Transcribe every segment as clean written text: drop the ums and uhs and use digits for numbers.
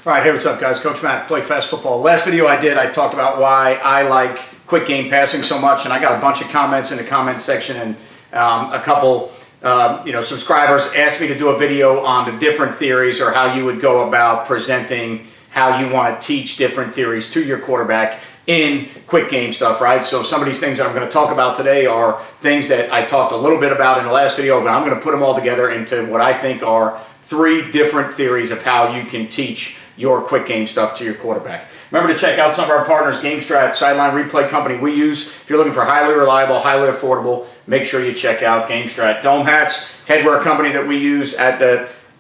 All right, hey, what's up, guys? Coach Matt, Play Fast Football. Last video I did, I talked about why I like quick game passing so much, and I got a bunch of comments in the comment section, and a couple subscribers asked me to do a video on the different theories or how you would go about presenting how you want to teach different theories to your quarterback in quick game stuff, right? So some of these things that I'm going to talk about today are things that I talked a little bit about in the last video, but I'm going to put them all together into what I think are 3 different theories of how you can teach your quick game stuff to your quarterback. Remember to check out some of our partners, GameStrat, Sideline Replay Company we use. If you're looking for highly reliable, highly affordable, make sure you check out GameStrat. Dome Hats, headwear company that we use at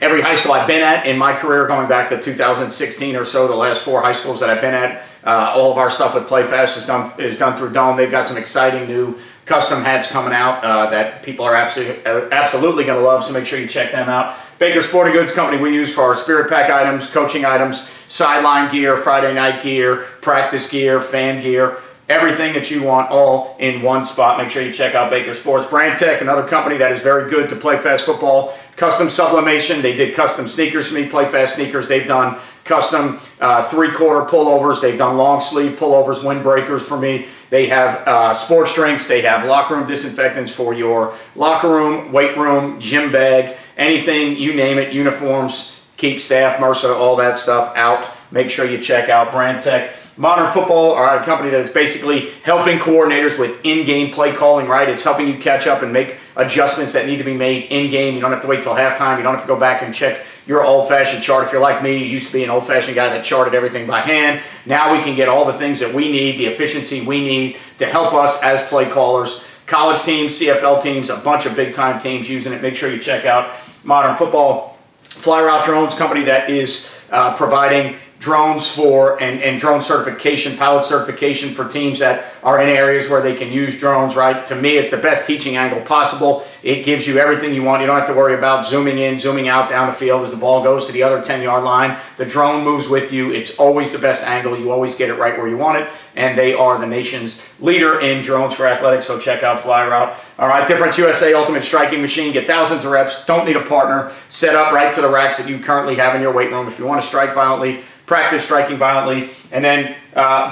every high school I've been at in my career, going back to 2016 or so, the last 4 high schools that I've been at. All of our stuff with PlayFast is done through Dome. They've got some exciting new custom hats coming out that people are absolutely going to love, so make sure you check them out. Baker Sporting Goods Company we use for our Spirit Pack items, coaching items, sideline gear, Friday night gear, practice gear, fan gear, everything that you want all in one spot. Make sure you check out Baker Sports. Brand Tech, another company that is very good to play fast football. Custom sublimation, they did custom sneakers for me, Play Fast sneakers. They've done custom 3/4 pullovers. They've done long sleeve pullovers, windbreakers for me. They have sports drinks. They have locker room disinfectants for your locker room, weight room, gym bag, anything, you name it, uniforms, keep staff, MRSA, all that stuff out. Make sure you check out Brand Tech. Modern Football are a company that is basically helping coordinators with in-game play calling, right? It's helping you catch up and make adjustments that need to be made in-game. You don't have to wait till halftime. You don't have to go back and check your old-fashioned chart. If you're like me, you used to be an old-fashioned guy that charted everything by hand. Now we can get all the things that we need, the efficiency we need to help us as play callers. College teams, CFL teams, a bunch of big-time teams using it. Make sure you check out Modern Football. Fly Route Drones, company that is providing drones for and drone certification, pilot certification for teams that are in areas where they can use drones, right? To me, it's the best teaching angle possible. It gives you everything you want. You don't have to worry about zooming in, zooming out down the field as the ball goes to the other 10-yard line. The drone moves with you. It's always the best angle. You always get it right where you want it, and they are the nation's leader in drones for athletics, so check out Fly Route. All right, Difference USA Ultimate Striking Machine. Get thousands of reps. Don't need a partner. Set up right to the racks that you currently have in your weight room. If you want to strike violently, practice striking violently. And then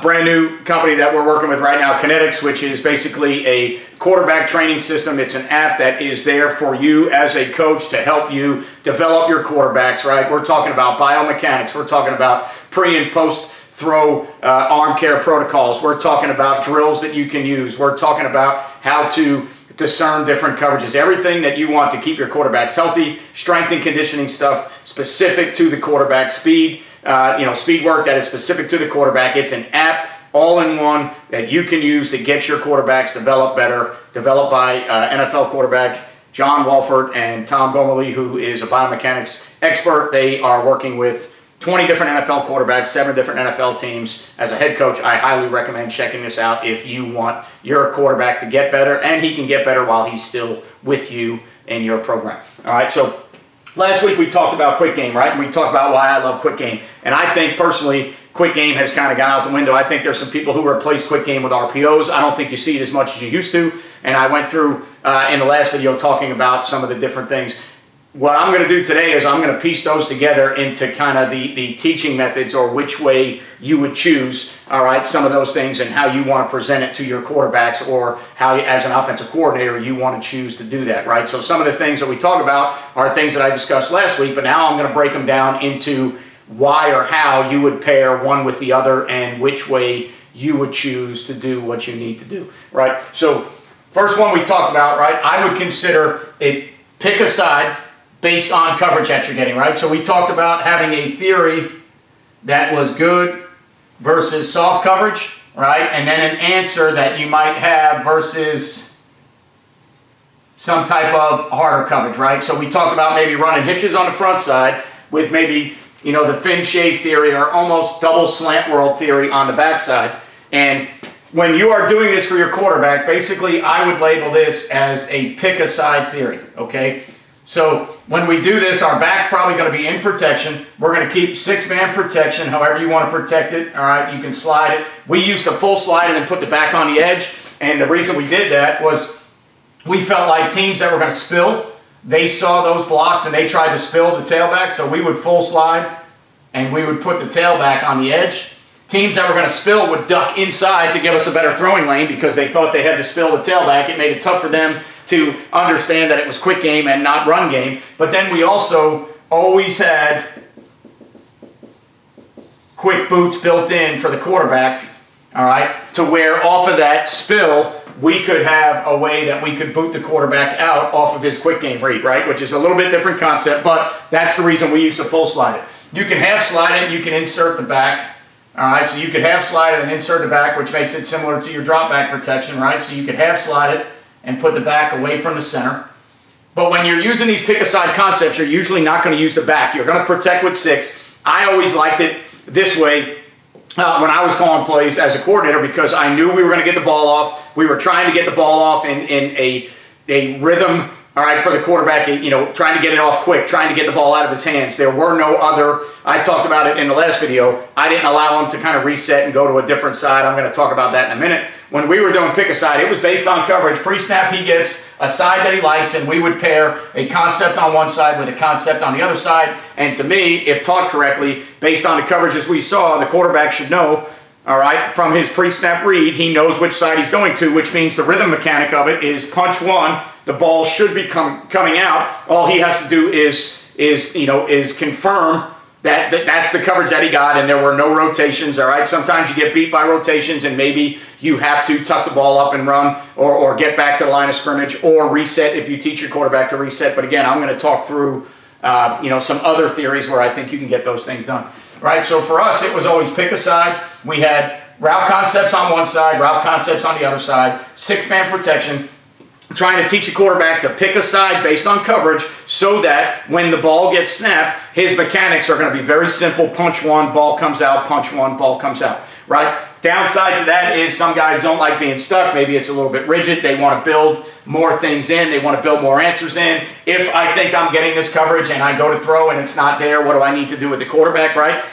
brand new company that we're working with right now, Kinetics, which is basically a quarterback training system. It's an app that is there for you as a coach to help you develop your quarterbacks, right? We're talking about biomechanics. We're talking about pre and post throw arm care protocols. We're talking about drills that you can use. We're talking about how to discern different coverages, everything that you want to keep your quarterbacks healthy, strength and conditioning stuff specific to the quarterback, speed work that is specific to the quarterback. It's an app all-in-one that you can use to get your quarterbacks develop better, developed by NFL quarterback John Walford and Tom Gomerly, who is a biomechanics expert. They are working with 20 different NFL quarterbacks, 7 different NFL teams. As a head coach, I highly recommend checking this out if you want your quarterback to get better, and he can get better while he's still with you in your program. All right, so last week we talked about quick game, right? And we talked about why I love quick game. And I think personally, quick game has kind of gone out the window. I think there's some people who replace quick game with RPOs. I don't think you see it as much as you used to. And I went through in the last video talking about some of the different things. What I'm going to do today is I'm going to piece those together into kind of the teaching methods, or which way you would choose, all right, some of those things, and how you want to present it to your quarterbacks, or how as an offensive coordinator you want to choose to do that, right? So some of the things that we talk about are things that I discussed last week, but now I'm going to break them down into why or how you would pair one with the other and which way you would choose to do what you need to do, right? So first one we talked about, right, I would consider it pick a side based on coverage that you're getting, right? So we talked about having a theory that was good versus soft coverage, right? And then an answer that you might have versus some type of harder coverage, right? So we talked about maybe running hitches on the front side with maybe, the fin shave theory or almost double slant world theory on the backside. And when you are doing this for your quarterback, basically I would label this as a pick a side theory, okay? So when we do this, our back's probably going to be in protection. We're going to keep 6-man protection, however you want to protect it. All right, you can slide it. We used to full slide and then put the back on the edge. And the reason we did that was we felt like teams that were going to spill, they saw those blocks and they tried to spill the tailback. So we would full slide and we would put the tailback on the edge. Teams that were going to spill would duck inside to give us a better throwing lane because they thought they had to spill the tailback. It made it tough for them to understand that it was quick game and not run game. But then we also always had quick boots built in for the quarterback, all right, to where off of that spill, we could have a way that we could boot the quarterback out off of his quick game read, right, which is a little bit different concept, but that's the reason we used to full slide it. You can half slide it, you can insert the back, all right, so you could half slide it and insert the back, which makes it similar to your drop back protection, right, so you could half slide it and put the back away from the center. But when you're using these pick-aside concepts, you're usually not going to use the back. You're going to protect with 6. I always liked it this way when I was calling plays as a coordinator because I knew we were going to get the ball off. We were trying to get the ball off in a rhythm, all right, for the quarterback, trying to get it off quick, trying to get the ball out of his hands. There were no other, I talked about it in the last video, I didn't allow him to kind of reset and go to a different side. I'm going to talk about that in a minute. When we were doing pick-a-side, it was based on coverage. Pre-snap, he gets a side that he likes, and we would pair a concept on one side with a concept on the other side. And to me, if taught correctly, based on the coverages we saw, the quarterback should know, all right, from his pre-snap read, he knows which side he's going to, which means the rhythm mechanic of it is punch 1, the ball should be coming out. All he has to do is confirm that's the coverage that he got, and there were no rotations, all right? Sometimes you get beat by rotations, and maybe you have to tuck the ball up and run or get back to the line of scrimmage or reset if you teach your quarterback to reset. But again, I'm going to talk through some other theories where I think you can get those things done, right? So for us, it was always pick a side. We had route concepts on one side, route concepts on the other side, 6-man protection, trying to teach a quarterback to pick a side based on coverage so that when the ball gets snapped, his mechanics are going to be very simple. Punch 1, ball comes out, punch 1, ball comes out, right? Downside to that is some guys don't like being stuck. Maybe it's a little bit rigid. They want to build more things in. They want to build more answers in. If I think I'm getting this coverage and I go to throw and it's not there, what do I need to do with the quarterback, right?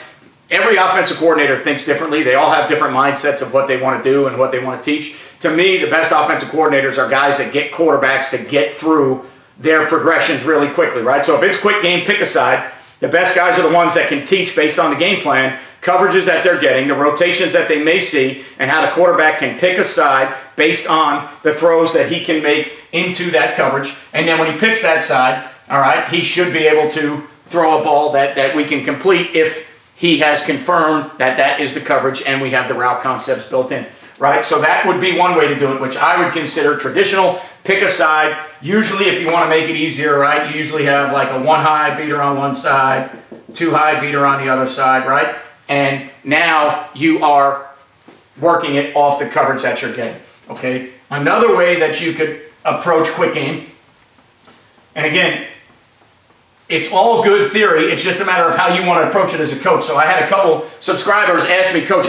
Every offensive coordinator thinks differently. They all have different mindsets of what they want to do and what they want to teach. To me, the best offensive coordinators are guys that get quarterbacks to get through their progressions really quickly, right? So if it's quick game, pick a side. The best guys are the ones that can teach based on the game plan, coverages that they're getting, the rotations that they may see, and how the quarterback can pick a side based on the throws that he can make into that coverage. And then when he picks that side, all right, he should be able to throw a ball that we can complete if he has confirmed that is the coverage and we have the route concepts built in, right? So that would be one way to do it, which I would consider traditional, pick a side. Usually if you want to make it easier, right, you usually have like a 1 high beater on one side, 2 high beater on the other side, right? And now you are working it off the coverage that you're getting, okay? Another way that you could approach quick game, and again, it's all good theory. It's just a matter of how you want to approach it as a coach. So I had a couple subscribers ask me, Coach,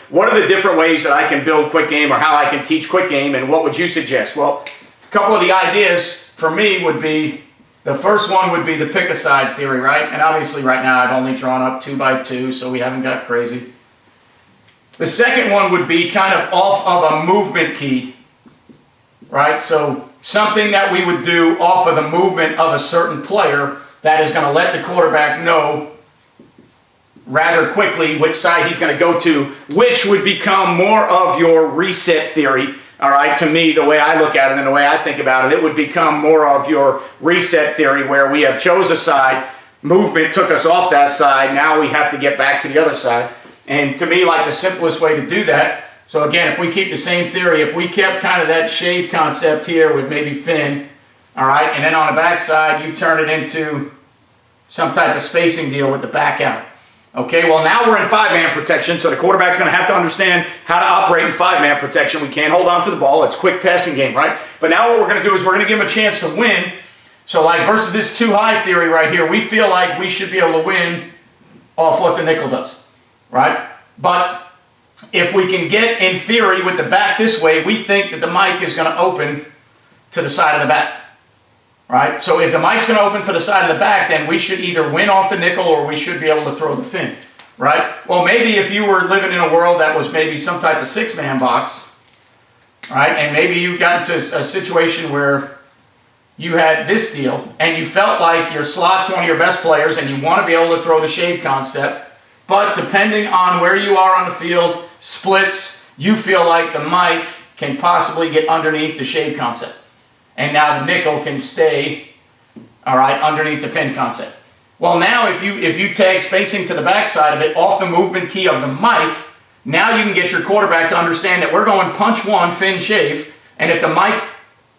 what are the different ways that I can build quick game or how I can teach quick game, and what would you suggest? Well, a couple of the ideas for me would be, the first one would be the pick-a-side theory, right? And obviously right now I've only drawn up 2 by 2, so we haven't got crazy. The second one would be kind of off of a movement key, right? So something that we would do off of the movement of a certain player that is going to let the quarterback know rather quickly which side he's going to go to, which would become more of your reset theory. All right, to me, the way I look at it and the way I think about it, it would become more of your reset theory where we have chose a side, movement took us off that side, now we have to get back to the other side. And to me, like the simplest way to do that, so again, if we keep the same theory, if we kept kind of that shave concept here with maybe fin, all right, and then on the back side, you turn it into some type of spacing deal with the back out. Okay, well now we're in 5-man protection, so the quarterback's going to have to understand how to operate in 5-man protection. We can't hold on to the ball. It's quick passing game, right? But now what we're going to do is we're going to give him a chance to win. So like versus this 2 high theory right here, we feel like we should be able to win off what the nickel does, right? But if we can get, in theory, with the back this way, we think that the mic is going to open to the side of the back. Right? So if the mic's going to open to the side of the back, then we should either win off the nickel or we should be able to throw the fin. Right? Well, maybe if you were living in a world that was maybe some type of 6-man box, right, and maybe you got into a situation where you had this deal and you felt like your slot's one of your best players and you want to be able to throw the shave concept, but depending on where you are on the field, splits, you feel like the Mike can possibly get underneath the shave concept. And now the nickel can stay, all right, underneath the fin concept. Well, now if you tag spacing to the backside of it off the movement key of the Mike, now you can get your quarterback to understand that we're going punch one, fin shave, and if the Mike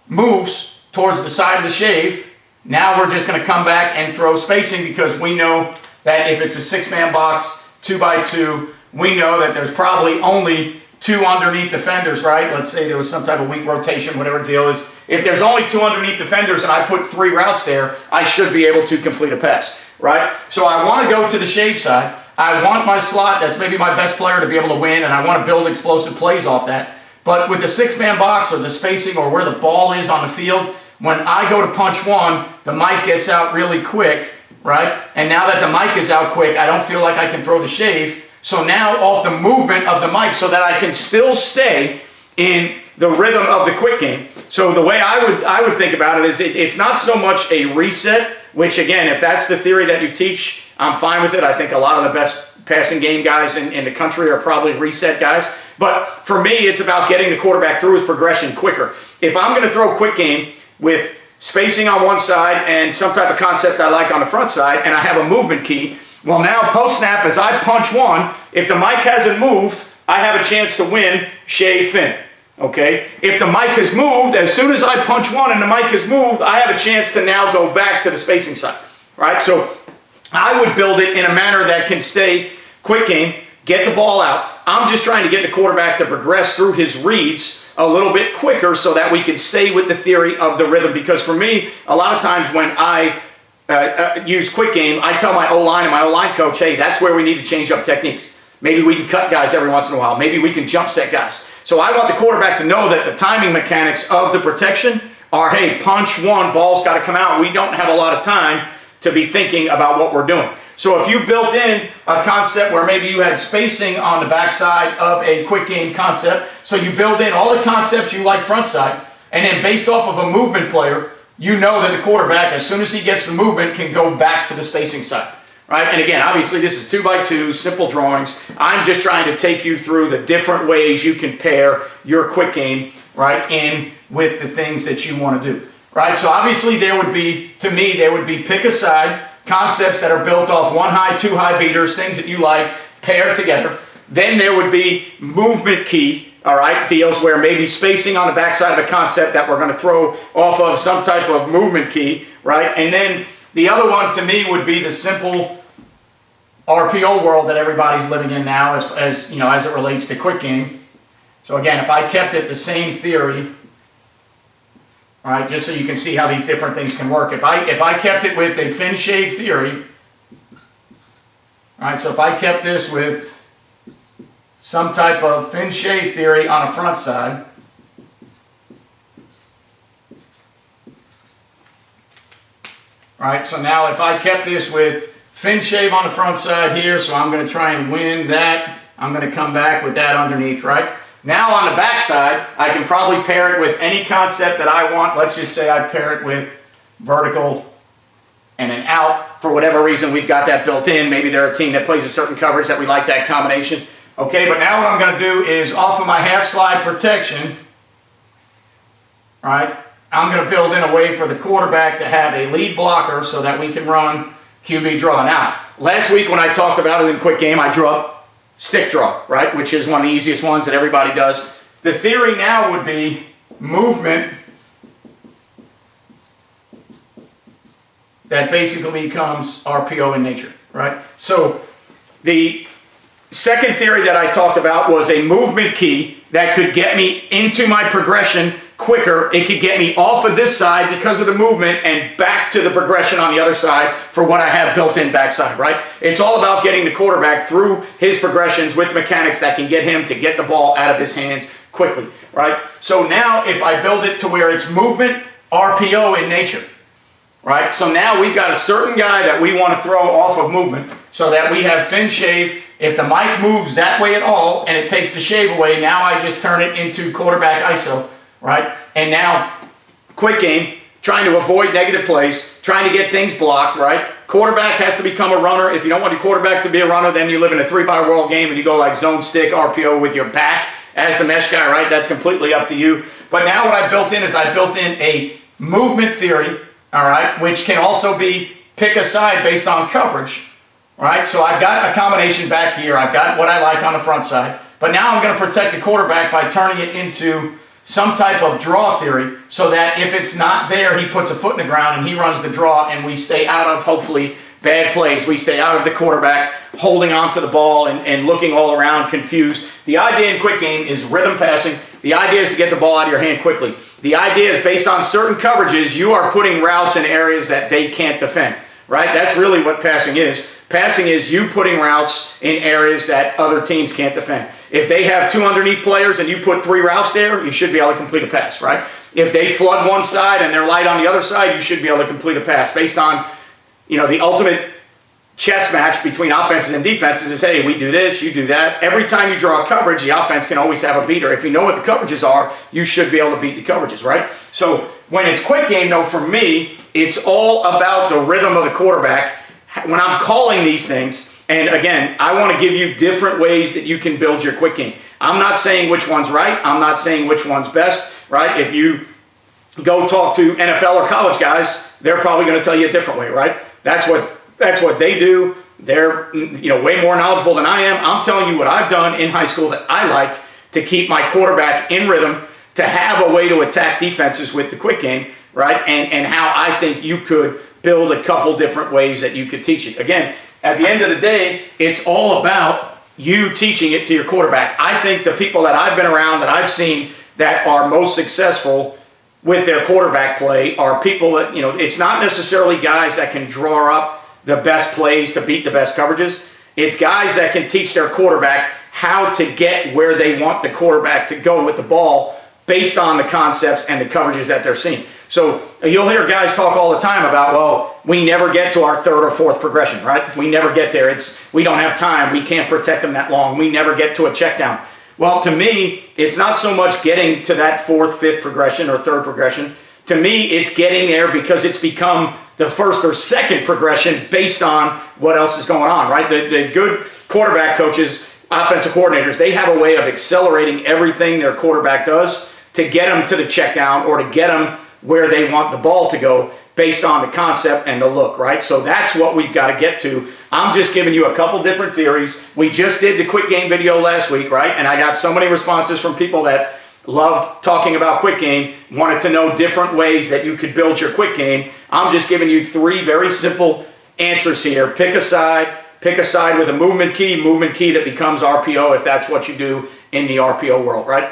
moves towards the side of the shave, now we're just going to come back and throw spacing, because we know that if it's a 6-man box, 2x2, we know that there's probably only 2 underneath defenders, right? Let's say there was some type of weak rotation, whatever the deal is. If there's only 2 underneath defenders and I put 3 routes there, I should be able to complete a pass, right? So I want to go to the shave side. I want my slot, that's maybe my best player, to be able to win, and I want to build explosive plays off that. But with the 6-man box or the spacing or where the ball is on the field, when I go to punch one, the Mike gets out really quick, right? And now that the Mike is out quick, I don't feel like I can throw the shave. So now off the movement of the Mike, so that I can still stay in the rhythm of the quick game. So the way I would think about it is it's not so much a reset, which again, if that's the theory that you teach, I'm fine with it. I think a lot of the best passing game guys in the country are probably reset guys. But for me, it's about getting the quarterback through his progression quicker. If I'm going to throw quick game with spacing on one side and some type of concept I like on the front side, and I have a movement key, well, now post-snap, as I punch one, if the Mike hasn't moved, I have a chance to win shave fin, okay? If the Mike has moved, as soon as I punch one and the Mike has moved, I have a chance to now go back to the spacing side, right? So I would build it in a manner that can stay quick game, get the ball out. I'm just trying to get the quarterback to progress through his reads a little bit quicker so that we can stay with the theory of the rhythm. Because for me, a lot of times when I use quick game, I tell my O-line and my O-line coach, hey, that's where we need to change up techniques. Maybe we can cut guys every once in a while. Maybe we can jump set guys. So I want the quarterback to know that the timing mechanics of the protection are, hey, punch one, ball's got to come out. We don't have a lot of time to be thinking about what we're doing. So if you built in a concept where maybe you had spacing on the backside of a quick game concept, so you build in all the concepts you like front side, and then based off of a movement player, you know that the quarterback, as soon as he gets the movement, can go back to the spacing side, right? And again, obviously this is 2x2, simple drawings. I'm just trying to take you through the different ways you can pair your quick game, right, in with the things that you want to do, right? So obviously there would be, to me, there would be pick a side, concepts that are built off 1 high, 2 high beaters, things that you like, paired together. Then there would be movement key, all right, deals where maybe spacing on the backside of the concept that we're going to throw off of some type of movement key, right? And then the other one to me would be the simple RPO world that everybody's living in now as you know, as it relates to quick game. So again, if I kept it the same theory, all right, just so you can see how these different things can work. If I kept it with a fin shave theory, all right, so if I kept this with some type of fin shave theory on a front side, all right, so now if I kept this with fin shave on the front side here, so I'm going to try and win that, I'm going to come back with that underneath, right? Now on the back side, I can probably pair it with any concept that I want. Let's just say I pair it with vertical and an out. For whatever reason, we've got that built in. Maybe they're a team that plays a certain coverage that we like that combination. Okay, but now what I'm going to do is off of my half slide protection, all right, I'm going to build in a way for the quarterback to have a lead blocker so that we can run QB draw. Now, last week when I talked about it in quick game, I drew up stick draw, right, which is one of the easiest ones that everybody does. The theory now would be movement that basically becomes RPO in nature, right? So the second theory that I talked about was a movement key that could get me into my progression quicker. It could get me off of this side because of the movement and back to the progression on the other side for what I have built in backside, right? It's all about getting the quarterback through his progressions with mechanics that can get him to get the ball out of his hands quickly, right? So now if I build it to where it's movement, RPO in nature, right? So now we've got a certain guy that we want to throw off of movement so that we have fin shave. If the mic moves that way at all and it takes the shave away, now I just turn it into quarterback ISO, right? And now, quick game, trying to avoid negative plays, trying to get things blocked, right? Quarterback has to become a runner. If you don't want your quarterback to be a runner, then you live in a 3-by wall game and you go like zone stick, RPO with your back as the mesh guy, right? That's completely up to you. But now what I built in is I built in a movement theory, all right, which can also be pick a side based on coverage, all right? So I've got a combination back here. I've got what I like on the front side. But now I'm going to protect the quarterback by turning it into some type of draw theory so that if it's not there, he puts a foot in the ground and he runs the draw and we stay out of, hopefully, bad plays. We stay out of the quarterback holding onto the ball and looking all around confused. The idea in quick game is rhythm passing. The idea is to get the ball out of your hand quickly. The idea is based on certain coverages, you are putting routes in areas that they can't defend, right? That's really what passing is. Passing is you putting routes in areas that other teams can't defend. If they have 2 underneath players and you put 3 routes there, you should be able to complete a pass, right? If they flood one side and they're light on the other side, you should be able to complete a pass based on, you know, the ultimate chess match between offenses and defenses is, hey, we do this, you do that. Every time you draw a coverage, the offense can always have a beater. If you know what the coverages are, you should be able to beat the coverages, right? So when it's quick game, though, for me, it's all about the rhythm of the quarterback. When I'm calling these things, and again, I want to give you different ways that you can build your quick game. I'm not saying which one's right. I'm not saying which one's best, right? If you go talk to NFL or college guys, they're probably going to tell you a different way, right? That's what they do. They're, you know, way more knowledgeable than I am. I'm telling you what I've done in high school that I like to keep my quarterback in rhythm, to have a way to attack defenses with the quick game, right? And how I think you could build a couple different ways that you could teach it. Again, at the end of the day, it's all about you teaching it to your quarterback. I think the people that I've been around, that I've seen that are most successful with their quarterback play are people that, you know, it's not necessarily guys that can draw up the best plays to beat the best coverages. It's guys that can teach their quarterback how to get where they want the quarterback to go with the ball based on the concepts and the coverages that they're seeing. So you'll hear guys talk all the time about, well, we never get to our 3rd or 4th progression, right? We never get there. We don't have time. We can't protect them that long. We never get to a check down. Well, to me, it's not so much getting to that 4th, 5th progression or 3rd progression. To me, it's getting there because it's become the 1st or 2nd progression based on what else is going on, right? The good quarterback coaches, offensive coordinators, they have a way of accelerating everything their quarterback does to get them to the check down or to get them where they want the ball to go based on the concept and the look, right? So that's what we've got to get to. I'm just giving you a couple different theories. We just did the quick game video last week, right? And I got so many responses from people that loved talking about quick game, wanted to know different ways that you could build your quick game. I'm just giving you 3 very simple answers here. Pick a side with a movement key that becomes RPO if that's what you do in the RPO world, right?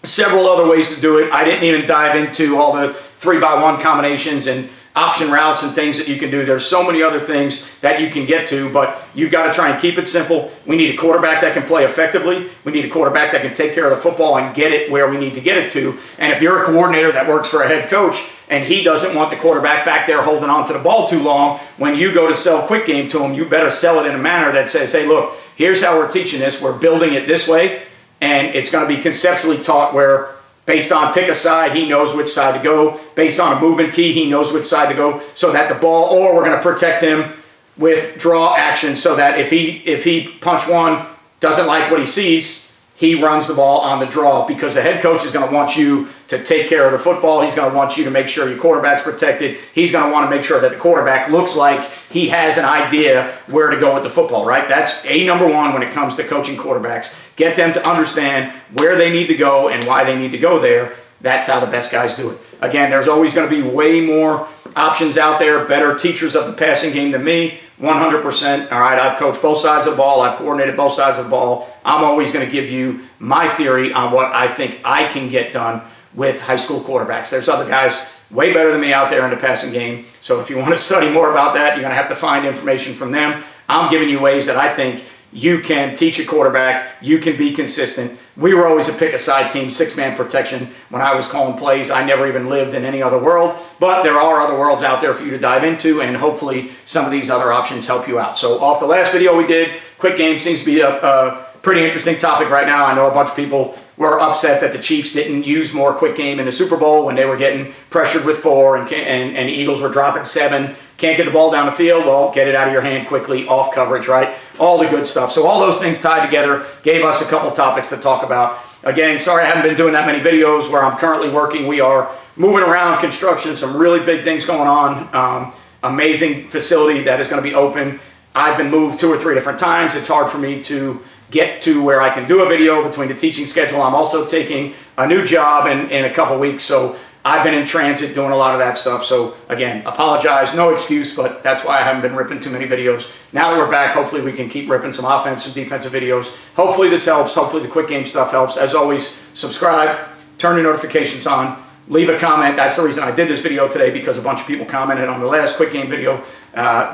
Several other ways to do it. I didn't even dive into all the 3-by-1 combinations and option routes and things that you can do. There's so many other things that you can get to, but you've got to try and keep it simple. We need a quarterback that can play effectively. We need a quarterback that can take care of the football and get it where we need to get it to. And if you're a coordinator that works for a head coach and he doesn't want the quarterback back there holding on to the ball too long, when you go to sell quick game to him, you better sell it in a manner that says, hey, look, here's how we're teaching this. We're building it this way. And it's going to be conceptually taught where based on pick a side, he knows which side to go. Based on a movement key, he knows which side to go so that the ball, or we're going to protect him with draw action so that if he punch one, doesn't like what he sees, he runs the ball on the draw because the head coach is going to want you to take care of the football. He's going to want you to make sure your quarterback's protected. He's going to want to make sure that the quarterback looks like he has an idea where to go with the football, right? That's number 1 when it comes to coaching quarterbacks. Get them to understand where they need to go and why they need to go there. That's how the best guys do it. Again, there's always going to be way more options out there, better teachers of the passing game than me. 100%. All right, I've coached both sides of the ball. I've coordinated both sides of the ball. I'm always going to give you my theory on what I think I can get done with high school quarterbacks. There's other guys way better than me out there in the passing game. So if you want to study more about that, you're going to have to find information from them. I'm giving you ways that I think you can teach a quarterback, you can be consistent. We were always a pick-a-side team, 6-man protection. When I was calling plays, I never even lived in any other world. But there are other worlds out there for you to dive into, and hopefully some of these other options help you out. So off the last video we did, quick game seems to be a pretty interesting topic right now. I know a bunch of people were upset that the Chiefs didn't use more quick game in the Super Bowl when they were getting pressured with 4 and the Eagles were dropping 7. Can't get the ball down the field? Well, get it out of your hand quickly, off coverage, right? All the good stuff. So all those things tied together gave us a couple topics to talk about. Again, sorry I haven't been doing that many videos where I'm currently working. We are moving around, construction, some really big things going on. Amazing facility that is going to be open. I've been moved 2 or 3 different times. It's hard for me to get to where I can do a video between the teaching schedule. I'm also taking a new job in a couple weeks, so I've been in transit doing a lot of that stuff. So again, apologize, no excuse, but that's why I haven't been ripping too many videos. Now that we're back, hopefully we can keep ripping some offensive, defensive videos. Hopefully this helps. Hopefully the quick game stuff helps. As always, subscribe, turn your notifications on, leave a comment. That's the reason I did this video today, because a bunch of people commented on the last quick game video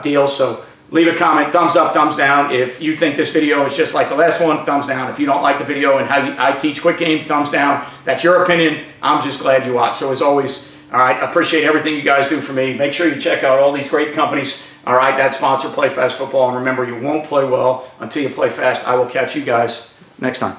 deal. So leave a comment, thumbs up, thumbs down. If you think this video is just like the last one, thumbs down. If you don't like the video and how I teach quick game, thumbs down. That's your opinion. I'm just glad you watched. So as always, all right, I appreciate everything you guys do for me. Make sure you check out all these great companies, all right, that sponsor Play Fast Football. And remember, you won't play well until you play fast. I will catch you guys next time.